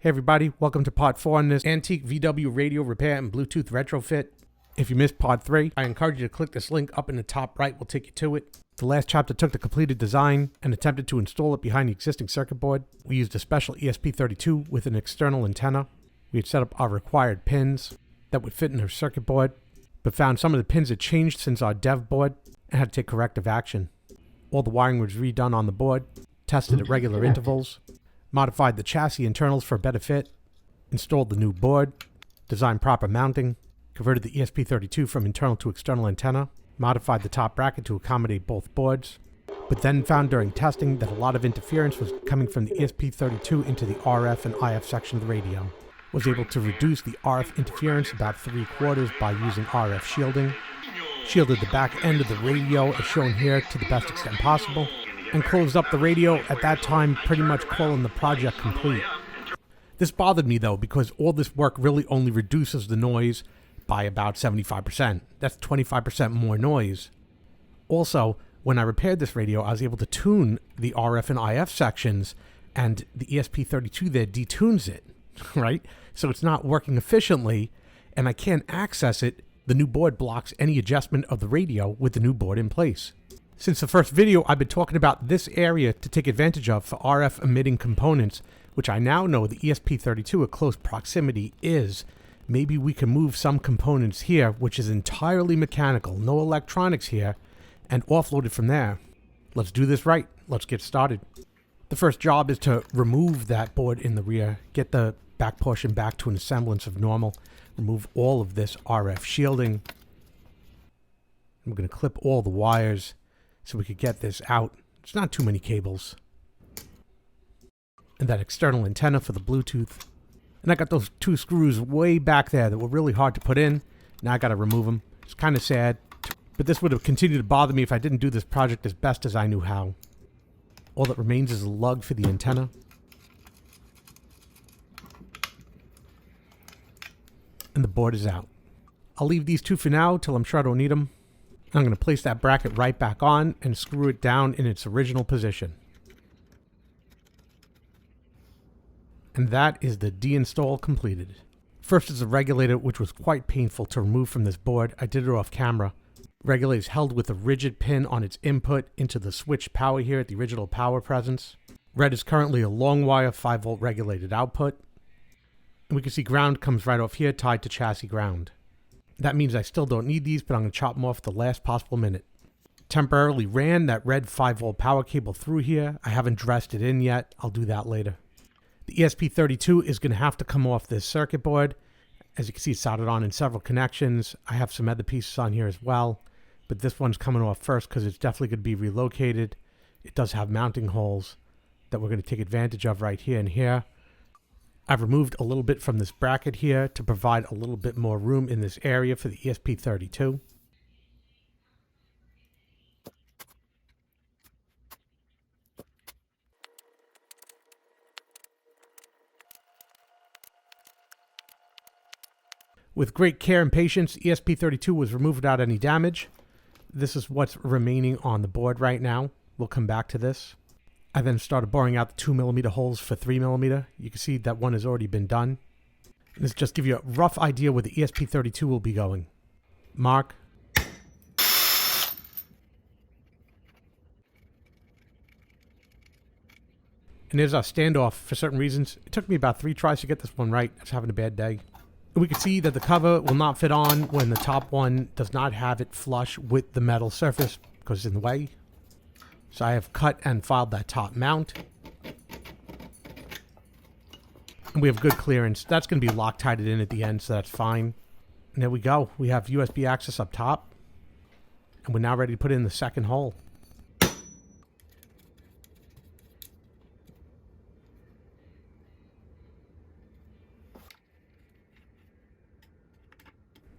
Hey everybody, welcome to part 4 on this antique VW radio repair and Bluetooth retrofit. If you missed part 3, I encourage you to click this link up in the top right, we'll take you to it. The last chapter took the completed design and attempted to install it behind the existing circuit board. We used a special ESP32 with an external antenna. We had set up our required pins that would fit in our circuit board, but found some of the pins had changed since our dev board and had to take corrective action. All the wiring was redone on the board, tested at regular intervals, modified the chassis internals for a better fit, installed the new board, designed proper mounting, converted the ESP32 from internal to external antenna, modified the top bracket to accommodate both boards, but then found during testing that a lot of interference was coming from the ESP32 into the RF and IF section of the radio. Was able to reduce the RF interference about 3/4 by using RF shielding, shielded the back end of the radio as shown here to the best extent possible, and closed up the radio at that time, pretty much calling the project complete. This bothered me though, because all this work really only reduces the noise by about 75%. That's 25% more noise. Also, when I repaired this radio, I was able to tune the RF and IF sections, and the ESP32 there detunes it, right? So it's not working efficiently, and I can't access it. The new board blocks any adjustment of the radio with the new board in place. Since the first video, I've been talking about this area to take advantage of for RF emitting components, which I now know the ESP32 at close proximity is. Maybe we can move some components here, which is entirely mechanical, no electronics here, and offload it from there. Let's do this right. Let's get started. The first job is to remove that board in the rear, get the back portion back to an semblance of normal, remove all of this RF shielding. I'm going to clip all the wires so we could get this out. It's not too many cables. And that external antenna for the Bluetooth. And I got those 2 screws way back there that were really hard to put in. Now I got to remove them. It's kind of sad. But this would have continued to bother me if I didn't do this project as best as I knew how. All that remains is a lug for the antenna. And the board is out. I'll leave these 2 for now till I'm sure I don't need them. I'm going to place that bracket right back on and screw it down in its original position. And that is the deinstall completed. First is the regulator, which was quite painful to remove from this board. I did it off camera. Regulator is held with a rigid pin on its input into the switch power here at the original power presence. Red is currently a long wire 5-volt regulated output. And we can see ground comes right off here, tied to chassis ground. That means I still don't need these, but I'm going to chop them off at the last possible minute. Temporarily ran that red 5-volt power cable through here. I haven't dressed it in yet. I'll do that later. The ESP32 is going to have to come off this circuit board. As you can see, it's soldered on in several connections. I have some other pieces on here as well, but this one's coming off first because it's definitely going to be relocated. It does have mounting holes that we're going to take advantage of right here and here. I've removed a little bit from this bracket here to provide a little bit more room in this area for the ESP32. With great care and patience, ESP32 was removed without any damage. This is what's remaining on the board right now. We'll come back to this. I then started boring out the 2mm holes for 3mm. You can see that one has already been done. And this just gives you a rough idea where the ESP32 will be going. Mark. And there's our standoff for certain reasons. It took me about 3 tries to get this one right. I was having a bad day. And we can see that the cover will not fit on when the top one does not have it flush with the metal surface because it's in the way. So I have cut and filed that top mount. And we have good clearance. That's going to be Loctited in at the end, so that's fine. And there we go. We have USB access up top. And we're now ready to put in the second hole.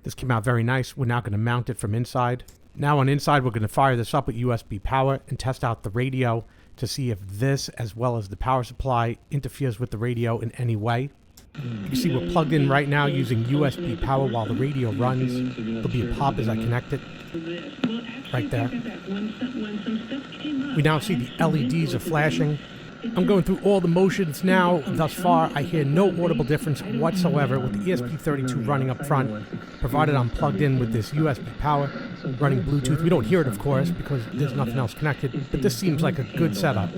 This came out very nice. We're now going to mount it from inside. Now on inside, we're going to fire this up with USB power and test out the radio to see if this, as well as the power supply, interferes with the radio in any way. You can see we're plugged in right now using USB power while the radio runs. There'll be a pop as I connect it. Right there. We now see the LEDs are flashing. I'm going through all the motions now. Thus far, I hear no audible difference whatsoever with the ESP32 running up front, provided I'm plugged in with this USB power, running Bluetooth. We don't hear it, of course, because there's nothing else connected, but this seems like a good setup.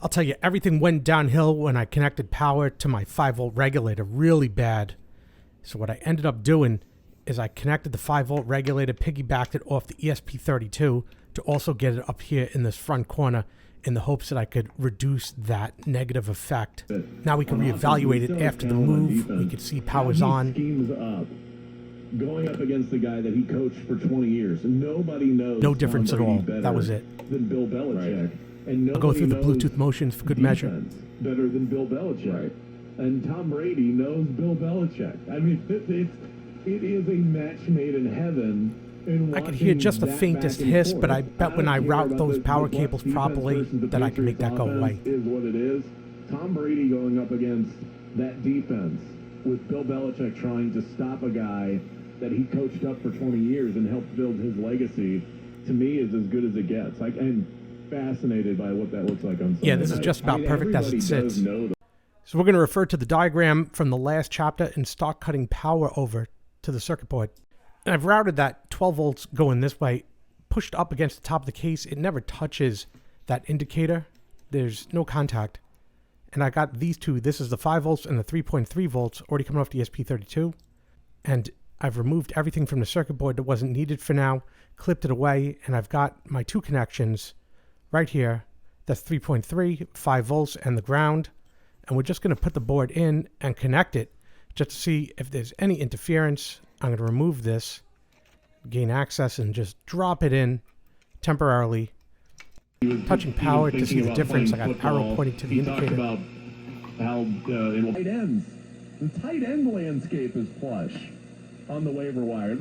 I'll tell you, everything went downhill when I connected power to my 5-volt regulator really bad. So what I ended up doing is I connected the 5-volt regulator, piggybacked it off the ESP32 to also get it up here in this front corner in the hopes that I could reduce that negative effect. Now we can reevaluate it after the move. We could see power's on. Going up against the guy that he coached for 20 years. Nobody knows. No difference at all. That was it. Than Bill Belichick. And I'll go through the Bluetooth motions for good measure. Better than Bill Belichick. Right. And Tom Brady knows Bill Belichick. I mean, it is a match made in heaven. I could hear just the faintest hiss, but I bet when I route those power cables properly that I can make that go away. Is what it is. Tom Brady going up against that defense with Bill Belichick trying to stop a guy that he coached up for 20 years and helped build his legacy, to me, is as good as it gets. I'm fascinated by what that looks like on Sunday Yeah, this is just about perfect as it sits. So we're going to refer to the diagram from the last chapter and start cutting power over to the circuit board. And I've routed that 12 volts going this way, pushed up against the top of the case. It never touches that indicator. There's no contact. And I got these two. This is the 5 volts and the 3.3 volts already coming off the ESP32. And I've removed everything from the circuit board that wasn't needed for now, clipped it away, and I've got my two connections right here. That's 3.3, 5 volts, and the ground. And we're just going to put the board in and connect it just to see if there's any interference. I'm going to remove this, gain access, and just drop it in temporarily. Touching power to see the difference. I got an arrow pointing to the indicator. About how tight ends. The tight end landscape is plush on the waiver wire.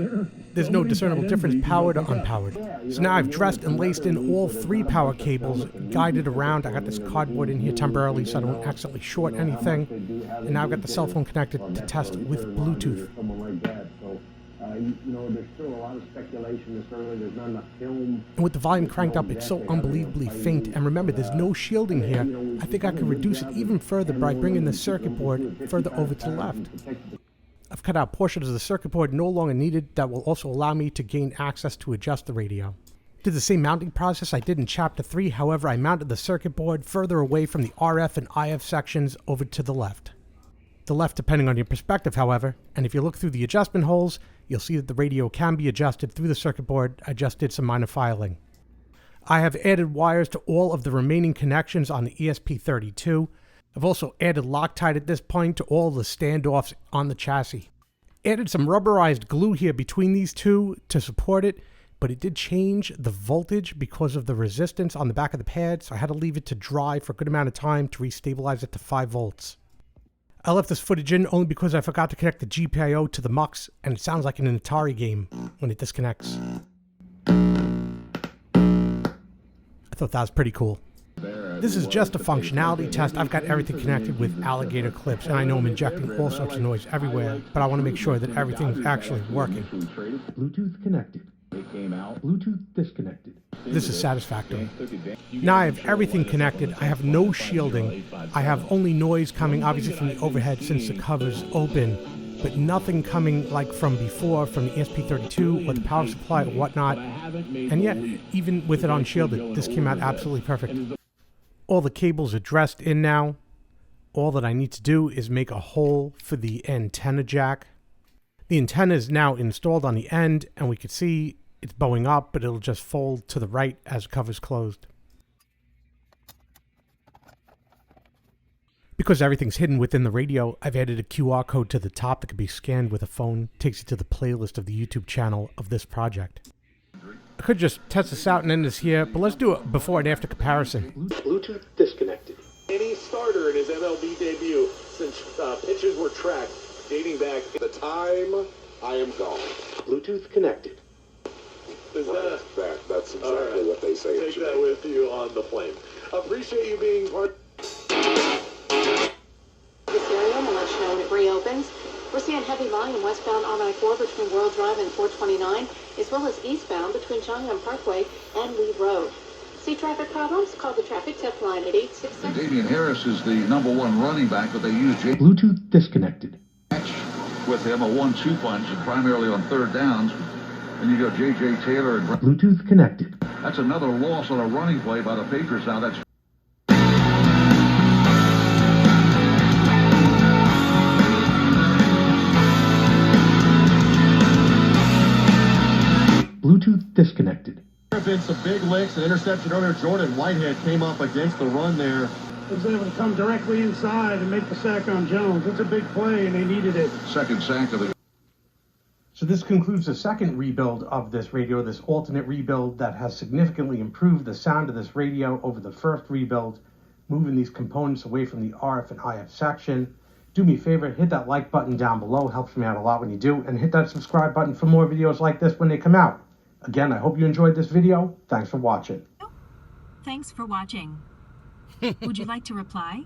There's no discernible difference powered or unpowered. So now I've dressed and laced in all 3 power cables, guided around. I got this cardboard in here temporarily so I don't accidentally short anything. And now I've got the cell phone connected to test with Bluetooth. There's still a lot of speculation this early. There's not enough film. And with the volume cranked up, it's so unbelievably faint. And remember, there's no shielding here. I think I could reduce it even further by bringing the circuit board further over to the left. I've cut out portions of the circuit board no longer needed that will also allow me to gain access to adjust the radio. Did the same mounting process I did in Chapter 3, however I mounted the circuit board further away from the RF and IF sections over to the left. The left depending on your perspective, however, and if you look through the adjustment holes, you'll see that the radio can be adjusted through the circuit board. I just did some minor filing. I have added wires to all of the remaining connections on the ESP32. I've also added Loctite at this point to all the standoffs on the chassis. Added some rubberized glue here between these two to support it, but it did change the voltage because of the resistance on the back of the pad, so I had to leave it to dry for a good amount of time to restabilize it to 5 volts. I left this footage in only because I forgot to connect the GPIO to the MUX, and it sounds like an Atari game when it disconnects. I thought that was pretty cool. This is just a functionality test. I've got everything connected with alligator clips, and I know I'm injecting all sorts of noise everywhere, but I want to make sure that everything's actually working. Bluetooth connected. Bluetooth disconnected. This is satisfactory. Now I have everything connected. I have no shielding. I have only noise coming obviously from the overhead since the cover's open, but nothing coming like from before from the ESP32 or the power supply or whatnot. And yet, even with it unshielded, this came out absolutely perfect. All the cables are dressed in now. All that I need to do is make a hole for the antenna jack. The antenna is now installed on the end, and we can see it's bowing up, but it'll just fold to the right as the cover's closed. Because everything's hidden within the radio, I've added a QR code to the top that can be scanned with a phone. It takes you to the playlist of the YouTube channel of this project. I could just test this out and end this here, but let's do a before and after comparison. Bluetooth disconnected. Any starter in his MLB debut since pitches were tracked dating back to the time I am gone. Bluetooth connected. That's exactly what they say. Take that with you on the plane. Appreciate you being part. This area, and let you know when it reopens. We're seeing heavy volume westbound on I-4 between World Drive and 429, as well as eastbound between Chang'an Parkway and Lee Road. See traffic problems? Call the traffic tip line at 866. Damian Harris is the #1 running back, but they use Bluetooth disconnected. with him, a 1-2 punch, and primarily on third downs. And you go J.J. Taylor and Bluetooth connected. that's another loss on a running play by the Patriots. Now that's Bluetooth disconnected. There have been some big licks. An interception earlier. Jordan Whitehead came up against the run there. Was able to come directly inside and make the sack on Jones. It's a big play, and they needed it. second sack of the So this concludes the second rebuild of this radio, this alternate rebuild that has significantly improved the sound of this radio over the first rebuild, moving these components away from the RF and IF section. Do me a favor, hit that like button down below, helps me out a lot when you do, and hit that subscribe button for more videos like this when they come out. Again, I hope you enjoyed this video. Thanks for watching. Thanks for watching. Would you like to reply?